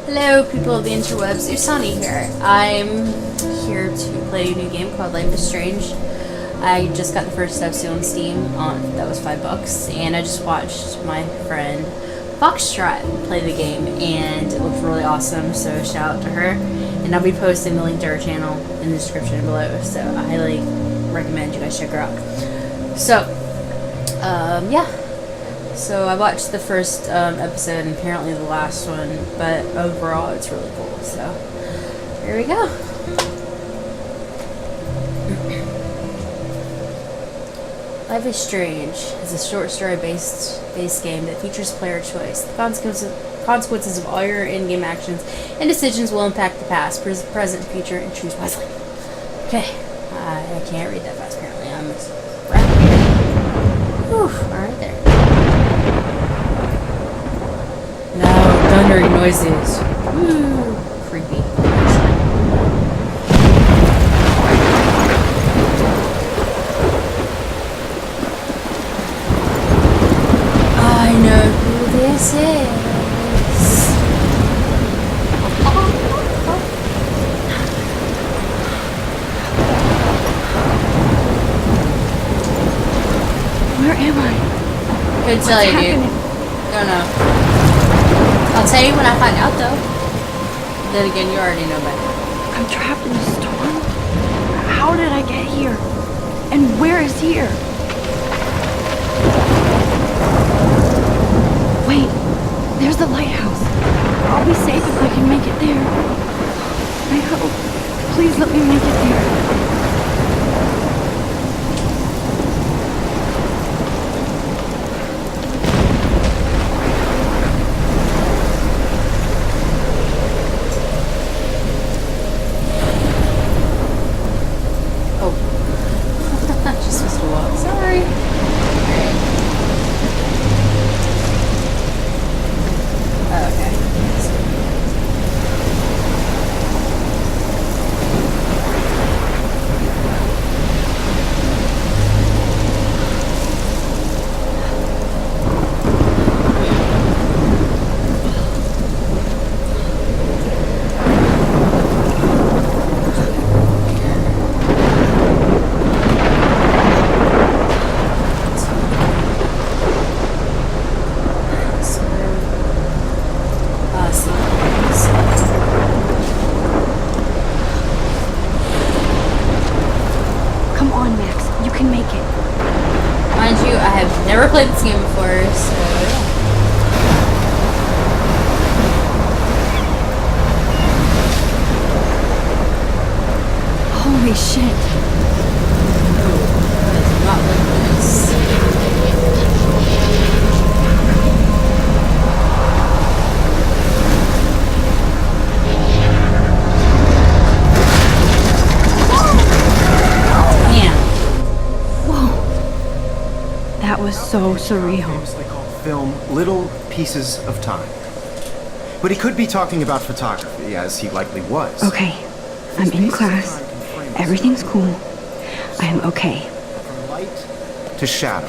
Hello, people of the interwebs. Usani here. I'm here to play a new game called Life is Strange. I just got the first episode on Steam. That was $5, and I just watched my friend Foxtrot play the game, and it looked really awesome. So shout out to her, and I'll be posting the link to her channel in the description below. So I highly recommend you guys check her out. So, yeah. So I watched the first episode and apparently the last one, but overall it's really cool. So here we go. Life is Strange is a short story based game that features player choice. The consequences of all your in-game actions and decisions will impact the past, present, future, and choose wisely. Okay, I can't read that fast apparently. I'm right. Whew, alright there. No, thundering noises. Woo, creepy. I know who this is. Where am I? Couldn't tell you, dude. Don't know. I'll tell you when I find out, though. Then again, you already know better. I'm trapped in a storm? How did I get here? And where is here? Wait, there's the lighthouse. I'll be safe if I can make it there. I hope. Please let me make it there. Never played this game before, so yeah. Holy shit. Does not look nice. That was so surreal. Famously called film Little Pieces of Time. But he could be talking about photography, as he likely was. Okay, I'm in class. Everything's cool. I am okay. From light to shadow.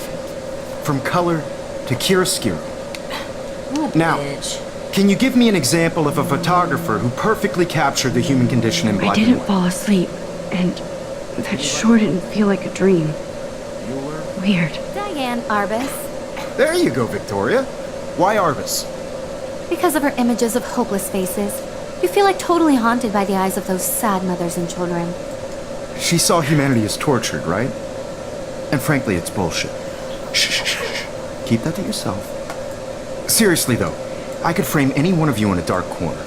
From color to chiaroscuro. Now, can you give me an example of a photographer who perfectly captured the human condition in black and white? I didn't fall asleep, and that sure didn't feel like a dream. Weird. Diane Arbus. There you go, Victoria. Why Arbus? Because of her images of hopeless faces, you feel like totally haunted by the eyes of those sad mothers and children. She saw humanity as tortured, right? And frankly, it's bullshit. Shh, shh, shh, shh. Keep that to yourself. Seriously, though, I could frame any one of you in a dark corner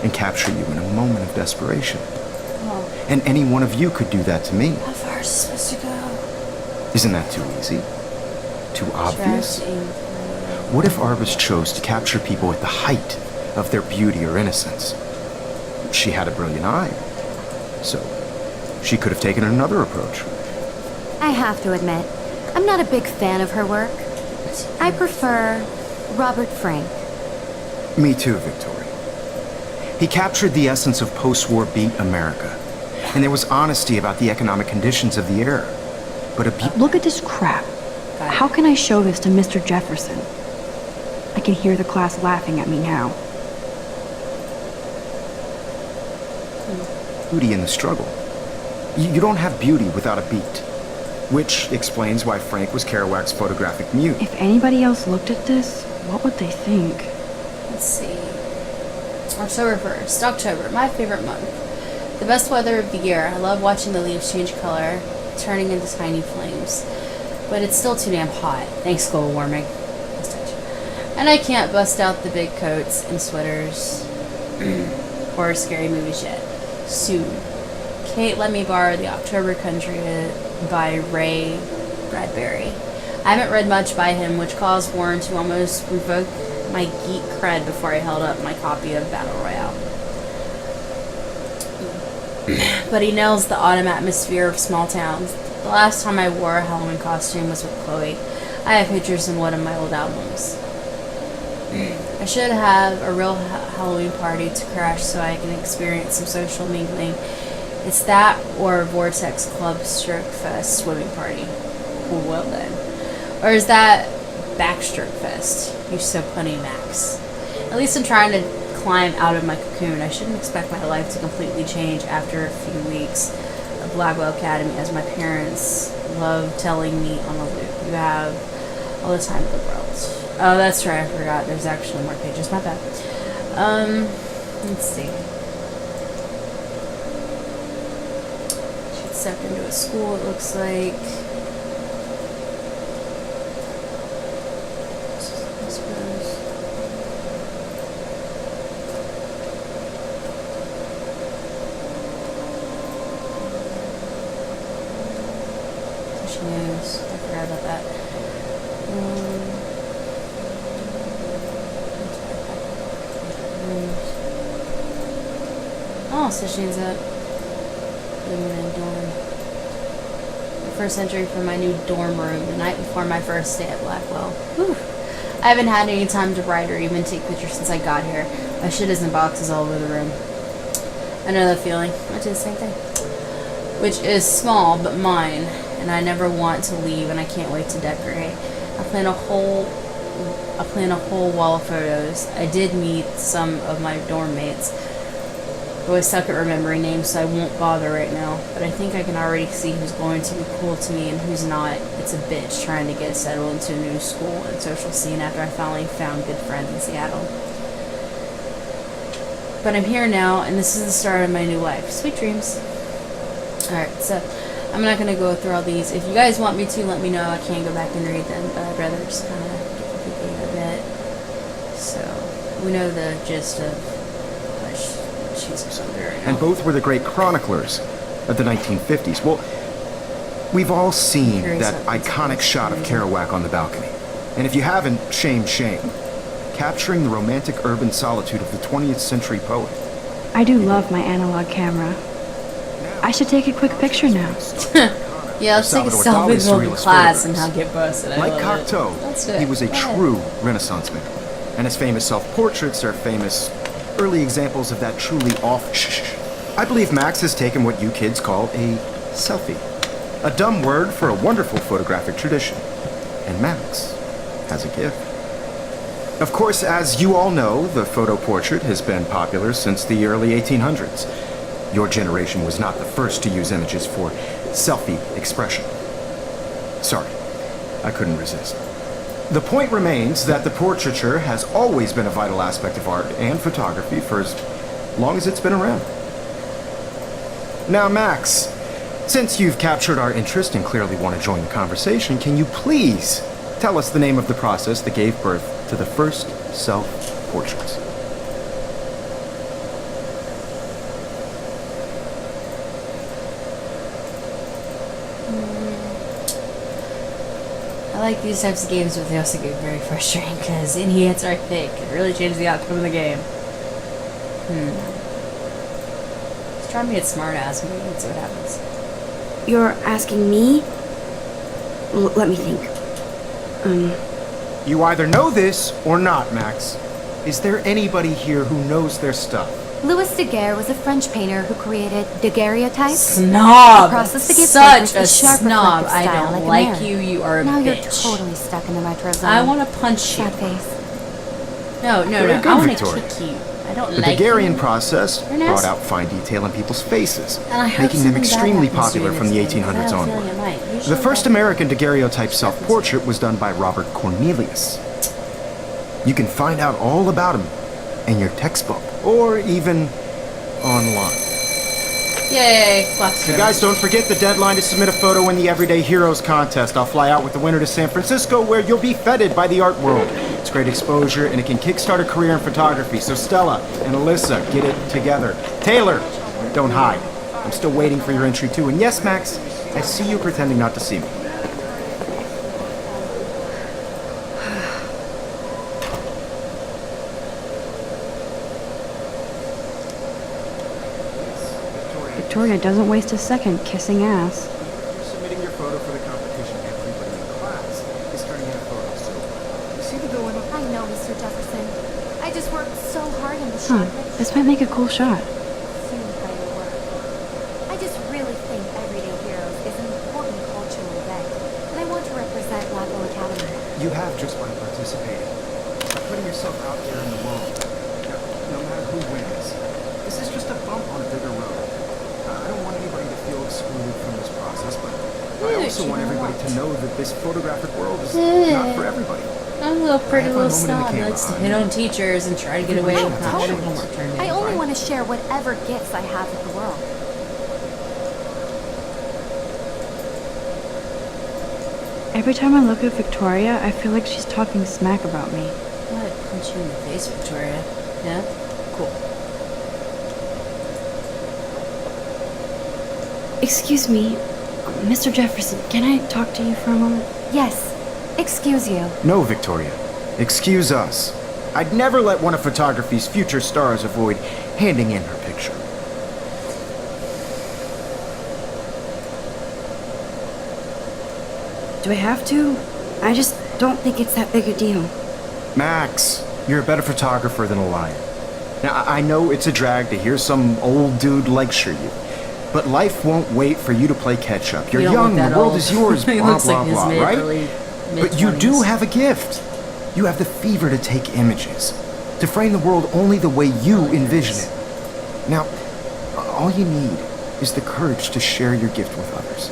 and capture you in a moment of desperation. Oh. And any one of you could do that to me. How far is it supposed to go? Isn't that too easy? Too obvious? What if Arbus chose to capture people at the height of their beauty or innocence? She had a brilliant eye, so she could have taken another approach. I have to admit, I'm not a big fan of her work. I prefer Robert Frank. Me too, Victoria. He captured the essence of post-war beat America, and there was honesty about the economic conditions of the era. But look at this crap. How can I show this to Mr. Jefferson? I can hear the class laughing at me now. Beauty in the struggle. You don't have beauty without a beat. Which explains why Frank was Kerouac's photographic muse. If anybody else looked at this, what would they think? Let's see. October 1st. October, my favorite month. The best weather of the year. I love watching the leaves change color, turning into tiny flames. But it's still too damn hot. Thanks, global warming. And I can't bust out the big coats and sweaters or scary movies yet. Soon. Kate let me borrow The October Country by Ray Bradbury. I haven't read much by him, which caused Warren to almost revoke my geek cred before I held up my copy of Battle Royale. But he nails the autumn atmosphere of small towns. The last time I wore a Halloween costume was with Chloe. I have pictures in one of my old albums. I should have a real Halloween party to crash so I can experience some social mingling. It's that or Vortex Club Stroke Fest swimming party. Well then. Or is that Backstroke Fest? You're so punny, Max. At least I'm trying to climb out of my cocoon. I shouldn't expect my life to completely change after a few weeks of Blackwell Academy, as my parents love telling me on a loop. You have all the time in the world. Oh, that's right, I forgot. There's actually more pages. My bad. Let's see. She stepped into a school, it looks like. I suppose. So she knows. I forgot about that. Oh, so she ends up living in a dorm. The first entry for my new dorm room the night before my first day at Blackwell. Whew. I haven't had any time to write or even take pictures since I got here. My shit is in boxes all over the room. I know that feeling. I do the same thing. Which is small, but mine. And I never want to leave, and I can't wait to decorate. I plan a whole wall of photos. I did meet some of my dorm mates. I always suck at remembering names, so I won't bother right now. But I think I can already see who's going to be cool to me and who's not. It's a bitch trying to get settled into a new school and social scene after I finally found good friends in Seattle. But I'm here now, and this is the start of my new life. Sweet dreams. Alright, so I'm not going to go through all these. If you guys want me to, let me know. I can go back and read them, but I'd rather just kind of get the game a bit. So, we know the gist of she's under right now. And both were the great chroniclers of the 1950s. Well, we've all seen that iconic shot of Kerouac on the balcony. And if you haven't, shame, shame. Capturing the romantic urban solitude of the 20th century poet. I do love my analog camera. I should take a quick picture now. Yeah, let's take a selfie with in class and not get busted. Like Cocteau, he was a true Renaissance man. And his famous self-portraits are famous early examples of that truly I believe Max has taken what you kids call a selfie. A dumb word for a wonderful photographic tradition. And Max has a gift. Of course, as you all know, the photo portrait has been popular since the early 1800s. Your generation was not the first to use images for selfie expression. Sorry, I couldn't resist. The point remains that the portraiture has always been a vital aspect of art and photography for as long as it's been around. Now, Max, since you've captured our interest and clearly want to join the conversation, can you please tell us the name of the process that gave birth to the first self-portraits? I like these types of games, but they also get very frustrating because any answer I pick can really change the outcome of the game. Let's try to be a smartass maybe and see what happens. You're asking me? Let me think. You either know this or not, Max. Is there anybody here who knows their stuff? Louis Daguerre was a French painter who created daguerreotypes. Snob! The process to give Such focus a is sharp snob. reflective I style don't like a like mirror. you. You are a Now bitch. you're totally stuck in the retro zone. I want to punch you. Sad face. No. Very I good, want to Victoria. kick you. I I don't The like Daguerrean you. process You're brought nasty. out fine detail in people's faces, And I hope making them something bad extremely happens to popular you from the next game, 'cause I 1800s have a feeling onward. it might. The Usually first that- American daguerreotype self-portrait was done by Robert Cornelius. You can find out all about him in your textbook, or even online. Yay, Fox. So guys, don't forget the deadline to submit a photo in the Everyday Heroes contest. I'll fly out with the winner to San Francisco, where you'll be feted by the art world. It's great exposure, and it can kickstart a career in photography. So Stella and Alyssa, get it together. Taylor, don't hide. I'm still waiting for your entry too. And yes, Max, I see you pretending not to see me. Victoria doesn't waste a second kissing ass. You're submitting your photo for the competition. Everybody in class is turning in a photo. So, you see the dilemma? I know, Mr. Jefferson. I just worked so hard in the Huh, shot. this might make a cool shot. Soon by your work. I just really think Everyday Heroes is an important cultural event, and I want to represent Blackwell Academy. You have just by participating, by putting yourself out there in the world. No matter who wins, this is just a bump on a bigger road. I don't want anybody to feel excluded from this process, but I also want everybody to know that this photographic world is not for everybody. I'm a little pretty I have my little moment in the snob that camera. likes to hit on teachers and try to get away with not having homework turned in. I only Fine. want to share whatever gifts I have with the world. Every time I look at Victoria, I feel like she's talking smack about me. I'm gonna punch you in the face, Victoria. Yeah? Cool. Excuse me, Mr. Jefferson, can I talk to you for a moment? Yes, excuse you. No, Victoria. Excuse us. I'd never let one of photography's future stars avoid handing in her picture. Do I have to? I just don't think it's that big a deal. Max, you're a better photographer than a liar. Now, I know it's a drag to hear some old dude lecture you, but life won't wait for you to play catch up. You're You don't young, look that the world old. is yours, He blah, looks blah, like he's blah, mid- right? early- But you do mid-20s. have a gift. You have the fever to take images, to frame the world only the way you envision it. Now, all you need is the courage to share your gift with others.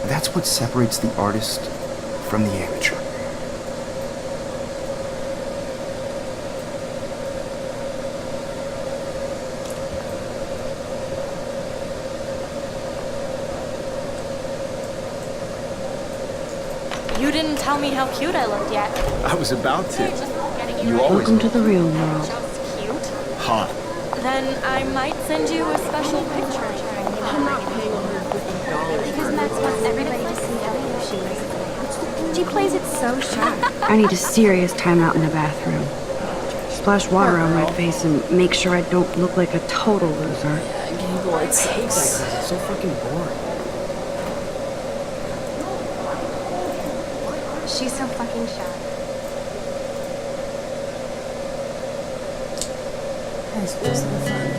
That's what separates the artist from the amateur. You didn't tell me how cute I looked yet. I was about to. Getting You right. always Welcome to the real world. Just cute. hot. Then I might send you a special picture. Because Max wants everybody to see how cute she is. She plays it so sharp. I need a serious timeout in the bathroom. Splash water on my face and make sure I don't look like a total loser. Yeah, Gable, it sucks. It's so fucking boring. She's so fucking shy. That's just so fun.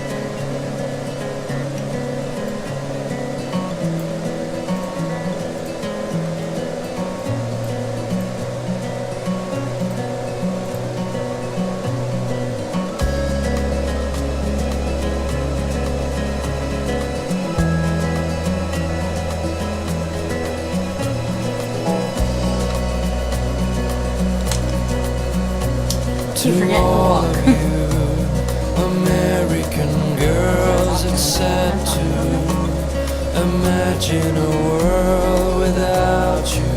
Keep forgetting to walk. American girls, it's sad to imagine a world without you.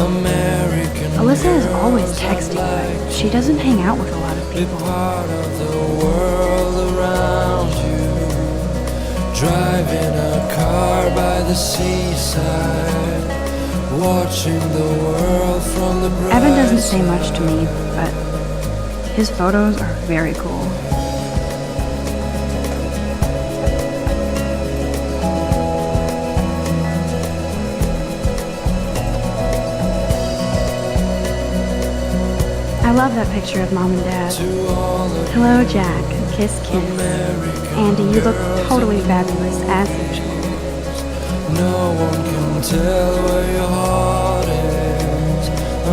American Alyssa is always girls, texting, I'd but like she doesn't hang out with a lot of to be people. part of the world around you. Driving a car by the seaside, watching the world from the bright Evan doesn't say much to me, side. but his photos are very cool. I love that picture of Mom and Dad. To all of Hello, Jack. Kiss, kiss. American Andy, you look girls totally and fabulous, as usual. no one can tell where your heart is.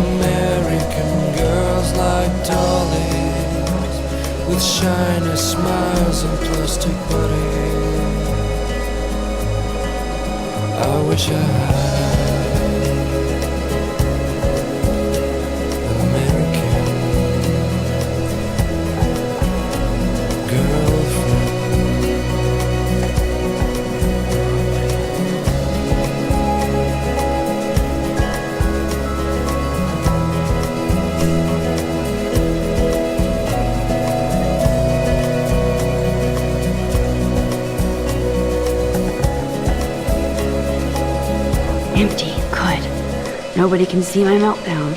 American girls like dollies, with shiny smiles and plastic bodies. I wish I had an American girlfriend. Empty. Good. Nobody can see my meltdown.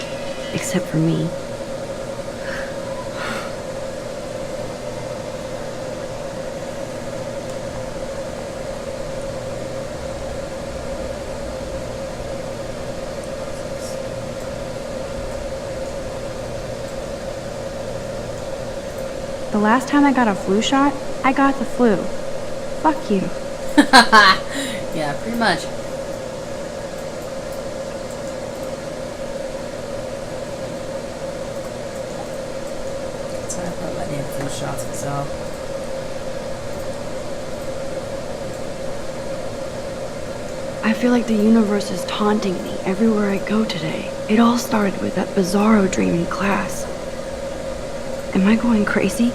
Except for me. The last time I got a flu shot, I got the flu. Fuck you. Yeah, pretty much. That's what I put my name flu shots myself. I feel like the universe is taunting me everywhere I go today. It all started with that bizarro dream in class. Am I going crazy?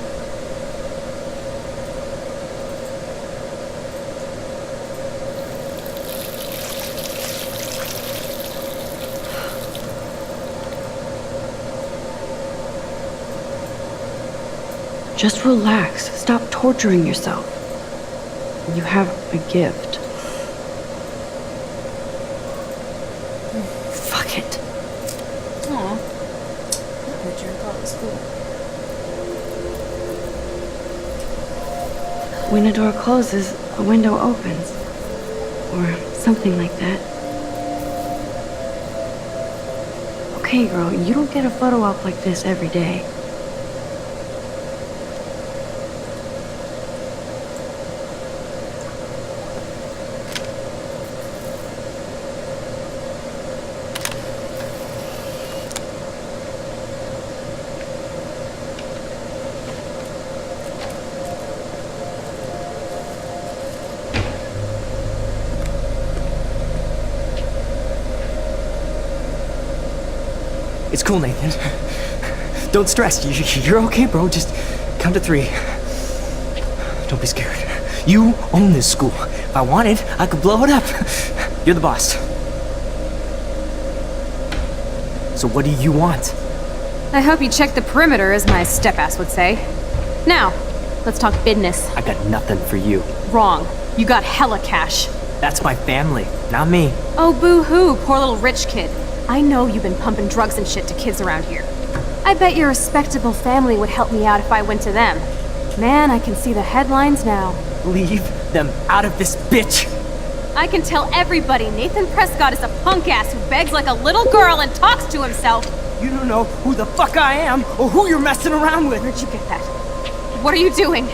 Just relax. Stop torturing yourself. You have a gift. Fuck it. Aw. That picture I thought was cool. When a door closes, a window opens. Or something like that. Okay, girl, you don't get a photo op like this every day. It's cool, Nathan. Don't stress. You're okay, bro. Just count to 3. Don't be scared. You own this school. If I wanted, I could blow it up. You're the boss. So what do you want? I hope you check the perimeter, as my step-ass would say. Now, let's talk business. I got nothing for you. Wrong. You got hella cash. That's my family, not me. Oh, boo-hoo, poor little rich kid. I know you've been pumping drugs and shit to kids around here. I bet your respectable family would help me out if I went to them. Man, I can see the headlines now. Leave them out of this bitch. I can tell everybody Nathan Prescott is a punk ass who begs like a little girl and talks to himself. You don't know who the fuck I am or who you're messing around with. Where'd you get that? What are you doing?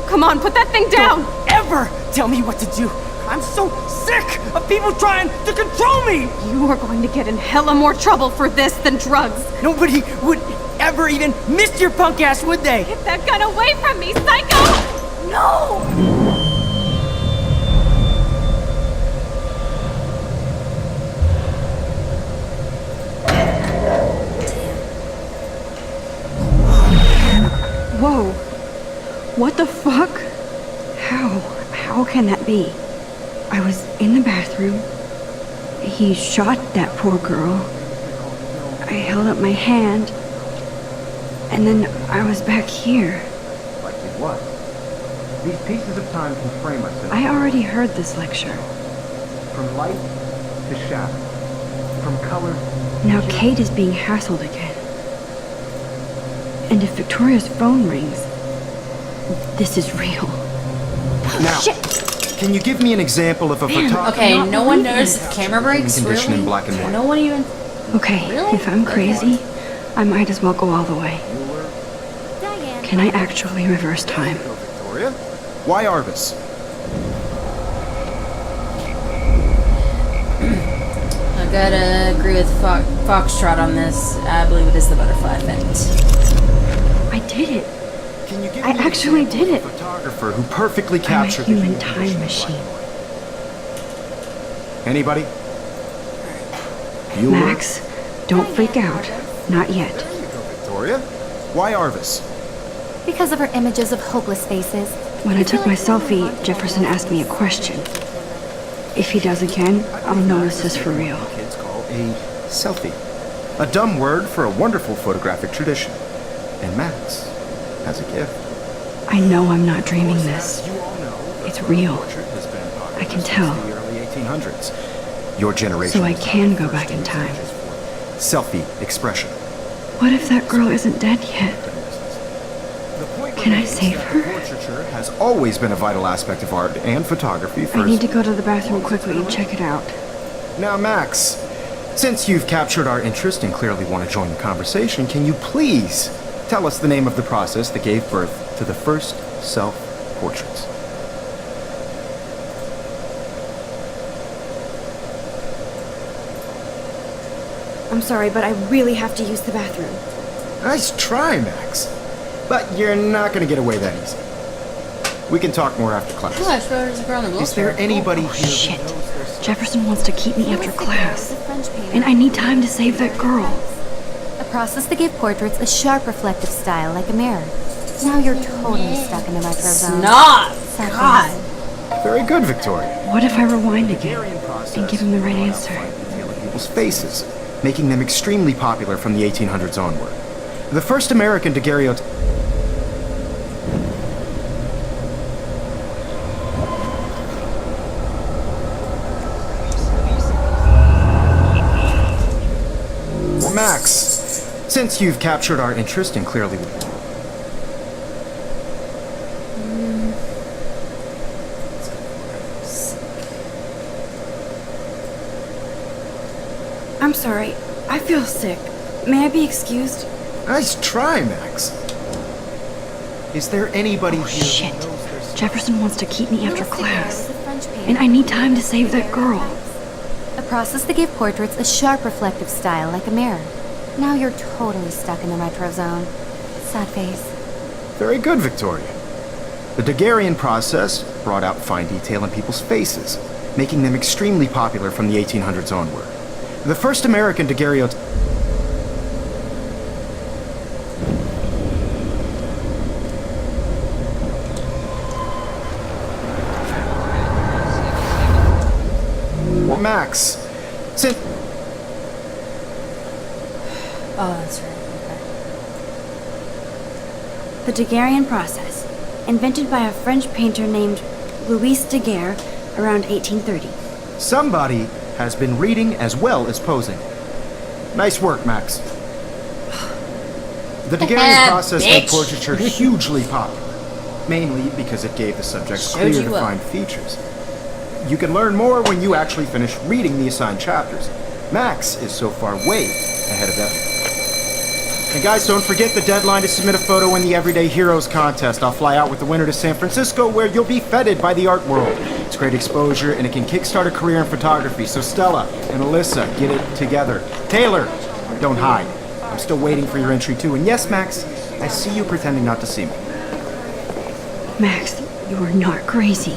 Come on, put that thing down! Don't ever tell me what to do. I'm so sick of people trying to control me! You are going to get in hella more trouble for this than drugs. Nobody would ever even miss your punk ass, would they? Get that gun away from me, psycho! No! Whoa. What the fuck? How can that be? I was in the bathroom. He shot that poor girl. I held up my hand. And then I was back here. Like it was. These pieces of time can frame us in I already heard this lecture. from light to shadow, from color. Now Kate is being hassled again. And if Victoria's phone rings, this is real. Now, Shit! can you give me an example of a photographer? Okay, not no one believing knows it. if camera breaks, Condition really? in black and white. No one even... Okay, Really? if I'm crazy, I might as well go all the way. Diane. Can I actually reverse time? Go, Victoria. Why Arbus? I gotta agree with Foxtrot on this. I believe it is the butterfly effect. I did it. Can you give I me an actually example did of a it. photographer who perfectly I'm a captured human the time machine. Anybody? Bueller? Max, don't freak out. Not yet. There you go, Victoria. Why Arvis? Because of her images of hopeless faces. When I took my selfie, Jefferson asked me a question. If he does again, I'll notice this for real. Kids call a selfie. A dumb word for a wonderful photographic tradition. And Max has a gift. I know I'm not dreaming this. You all know, It's real. portrait has been popular I can since tell. the early 1800s. Your generation. So I was can the go first back in time. images for Selfie expression. What if that girl isn't dead yet? The point Can I remains save that her? Portraiture has always been a vital aspect of art and photography. I need to go to the bathroom quickly and check it out. Now, Max, since you've captured our interest and clearly want to join the conversation, can you please tell us the name of the process that gave birth to the first self-portraits? I'm sorry, but I really have to use the bathroom. Nice try, Max. But you're not going to get away that easy. We can talk more after class. Oh, I swear there's a girl in the Is there wheelchair. anybody here who Shit. knows their Jefferson wants to keep me after Who was the girl class. with the French painter? And I need time to save that girl. A process that gave portraits a sharp reflective style like a mirror. Now you're totally stuck in the micro zone. Snob! Sad God! face. Very good, Victoria. What if I rewind again Hungarian process and give him the right answer? detailing people's faces, making them extremely popular from the 1800s onward. The first American daguerreotype. Max, since you've captured our interest and clearly. I'm sorry. I feel sick. May I be excused? Nice try, Max. Is there anybody here Shit. who knows their stuff? Jefferson wants to keep me Who after was the girl class. with the French painter? And I need time to save that girl. A process that gave portraits a sharp reflective style like a mirror. Now you're totally stuck in the retro zone. Sad face. Very good, Victoria. The daguerrean process brought out fine detail in people's faces, making them extremely popular from the 1800s onward. The first American daguerreotype. Max, since Oh, that's right. Okay. The Daguerrean process, invented by a French painter named Louis Daguerre around 1830. somebody has been reading as well as posing. Nice work, Max. The daguerrean process made Bitch. portraiture hugely popular, mainly because it gave the subjects Showed clear, you up. defined features. You can learn more when you actually finish reading the assigned chapters. Max is so far way ahead of everyone. And guys, don't forget the deadline to submit a photo in the Everyday Heroes contest. I'll fly out with the winner to San Francisco, where you'll be feted by the art world. It's great exposure, and it can kickstart a career in photography. So Stella and Alyssa, get it together. Taylor, don't hide. I'm still waiting for your entry too. And yes, Max, I see you pretending not to see me. Max, you are not crazy.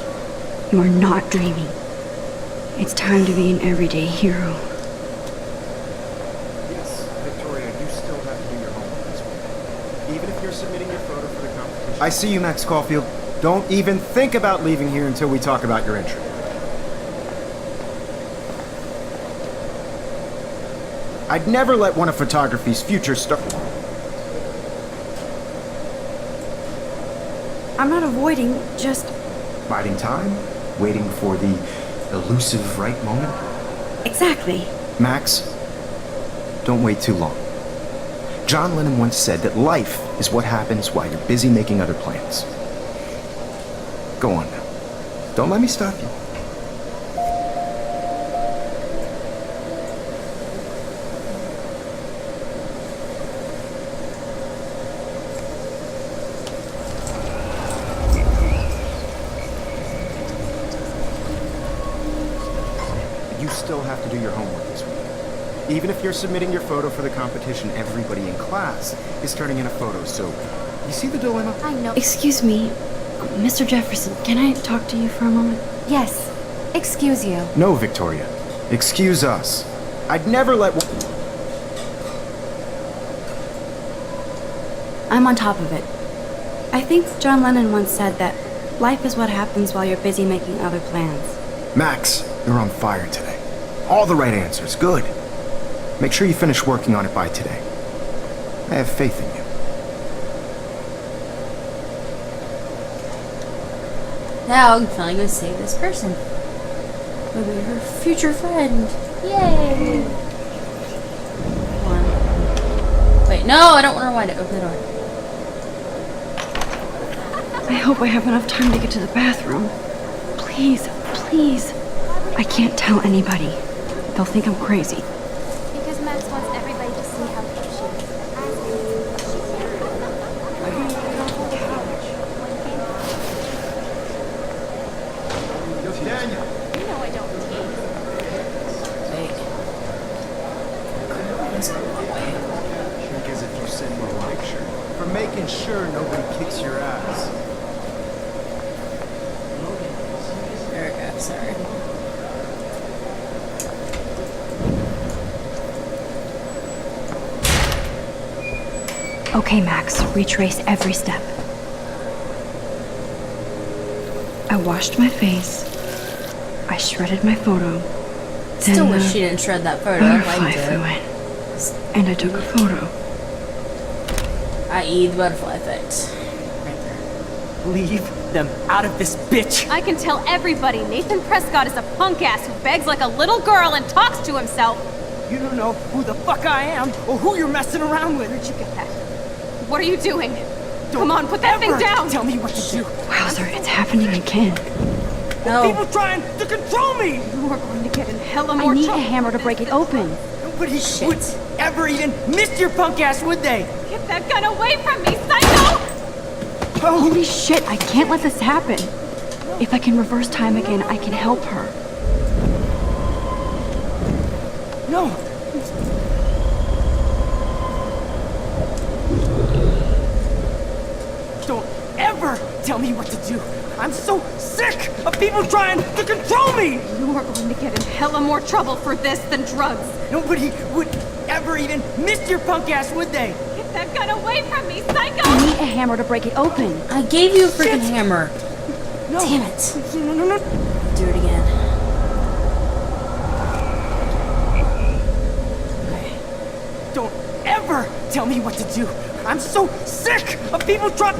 You are not dreaming. It's time to be an everyday hero. Yes, Victoria, you still have to do your homework this week. Even if you're submitting your photo for the competition. I see you, Max Caulfield. Don't even think about leaving here until we talk about your entry. I'd never let one of photography's future stars. I'm not avoiding, just... Biding time, waiting for the elusive right moment. Exactly. Max, don't wait too long. John Lennon once said that life is what happens while you're busy making other plans. Go on now. Don't let me stop you. You still have to do your homework this week. Even if you're submitting your photo for the competition, everybody in class is turning in a photo, so You see the dilemma? I know. Excuse me, Mr. Jefferson, can I talk to you for a moment? Yes. Excuse you. No, Victoria. Excuse us. I'd never let... I'm on top of it. I think John Lennon once said that life is what happens while you're busy making other plans. Max, you're on fire today. All the right answers. Good. Make sure you finish working on it by today. I have faith in you. Now I'm finally going to save this person. We'll be her future friend. Yay! Come on. Wait, no, I don't want to rewind it. Open the door. I hope I have enough time to get to the bathroom. Please, please. I can't tell anybody. They'll think I'm crazy. Because Max wants everybody to see how cute she is. Daniel. You know I don't tease. Wait. Let's go one way. Think as if you sent me a picture. For making sure nobody kicks your ass. There we go, sorry. Okay, Max, retrace every step. I washed my face. I shredded my photo. Still Then wish the she didn't shred that photo. I butterfly liked flew it. in. And I took a photo. I.e. the butterfly effect. Right there. Leave them out of this, bitch! I can tell everybody Nathan Prescott is a punk ass who begs like a little girl and talks to himself. You don't know who the fuck I am or who you're messing around with. Where'd you get that? What are you doing? Come on, put that thing Ever down! Tell me what to do. Wowzer, it's happening again. No. People trying to control me! You are going to get in hella I more need a trouble. hammer to break it open. Nobody would ever even miss your punk ass, would they? Get that gun away from me, psycho! Holy shit, I can't let this happen. If I can reverse time again, I can help her. No. Don't ever tell me what to do. I'm so sick of people trying to control me! You are going to get in hella more trouble for this than drugs. Nobody would ever even miss your punk ass, would they? Get that gun away from me, psycho! I need a hammer to break it open. I gave you a freaking hammer. No. Damn it. No. Do it again. Okay. Don't ever tell me what to do. I'm so sick of people trying.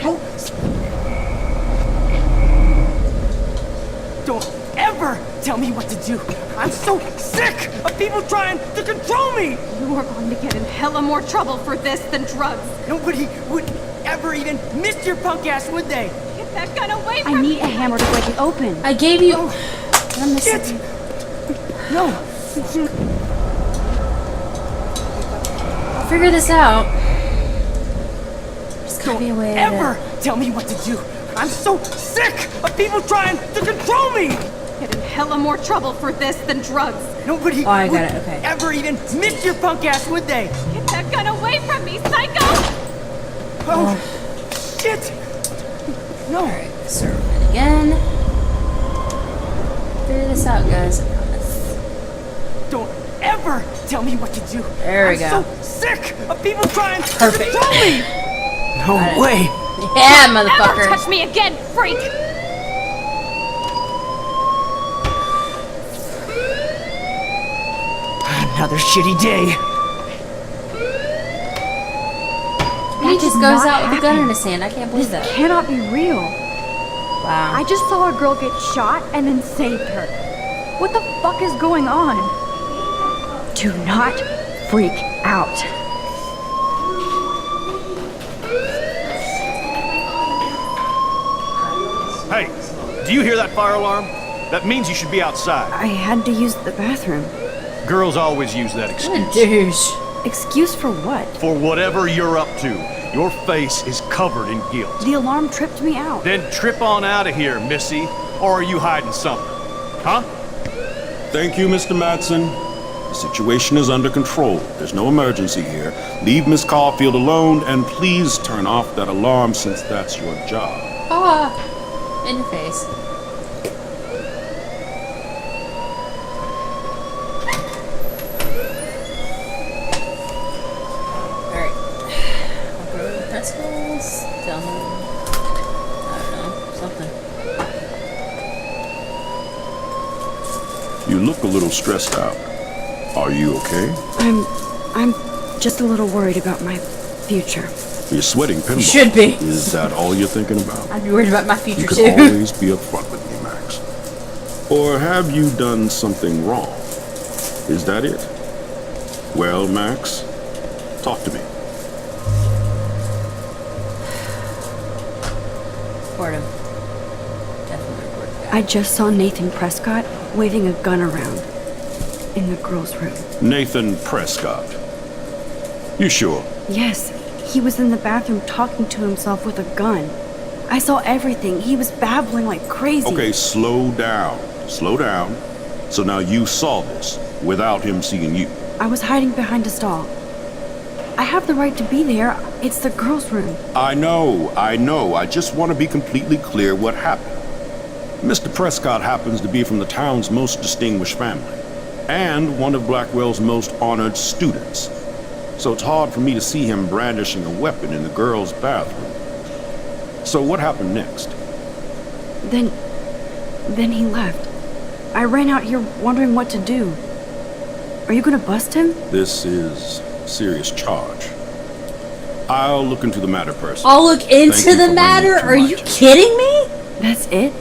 Oh. Don't ever tell me what to do. I'm so sick of people trying to control me. You are going to get in hella more trouble for this than drugs. Nobody would ever even miss your punk ass, would they? Get that gun away I from me! need a hammer to break it open. I gave you. I'm Shit! missing. No. I'll figure this out. There's gotta be a way Ever tell me what to do. I'm so sick of people trying to control me. Get in hella more trouble for this than drugs. Nobody Oh, I would got it, okay. ever even miss your punk ass, would they? Get that gun away from me, psycho! Oh, shit! No. Alright, start it again. Figure this out, guys. I promise. Don't ever tell me what to do. There we I'm go. so sick of people trying Perfect. to control me. No Got it. way. Yeah, Ever motherfucker. touch me again, freak! Another shitty day. He just did goes not out with a gun happen. in his hand. I can't believe that. Cannot be real. Wow. I just saw a girl get shot and then saved her. What the fuck is going on? Do not freak out. Hey, do you hear that fire alarm? That means you should be outside. I had to use the bathroom. Girls always use that What a excuse. douche. Excuse for what? For whatever you're up to, your face is covered in guilt. The alarm tripped me out. Then trip on out of here, missy. Or are you hiding something? Huh? Thank you, Mr. Matson. The situation is under control. There's no emergency here. Leave Miss Caulfield alone, and please turn off that alarm since that's your job. In your face. Alright. I'll go to the principals. Tell him. I don't know. Something. You look a little stressed out. Are you okay? I'm just a little worried about my future. You're sweating pinball. You should be. Is that all you're thinking about? I'd be worried about my future You too. can always be upfront with me, Max. Or have you done something wrong? Is that it? Well, Max, talk to me. Report him. Definitely report the guy. I just saw Nathan Prescott waving a gun around in the girls' room. Nathan Prescott. You sure? Yes, he was in the bathroom talking to himself with a gun. I saw everything. He was babbling like crazy. Okay, slow down. Slow down. So now you saw this without him seeing you. I was hiding behind a stall. I have the right to be there. It's the girls' room. I know. I just want to be completely clear what happened. Mr. Prescott happens to be from the town's most distinguished family, and one of Blackwell's most honored students. So it's hard for me to see him brandishing a weapon in the girls' bathroom. So what happened next? Then he left. I ran out here wondering what to do. Are you gonna bust him? This is a serious charge. I'll look into the matter personally. I'll look Thank into you the for matter? bringing it to Are my you attention. kidding me? That's it?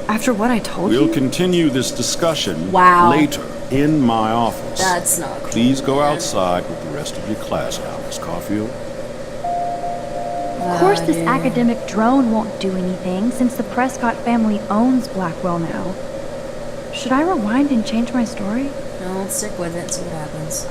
After what I told We'll you? continue this discussion Wow. later in my office. That's not cool. Please go man. outside with the rest of your class now, Miss Caulfield. Of course, this dear. academic drone won't do anything since the Prescott family owns Blackwell now. Should I rewind and change my story? No, stick with it, see what happens.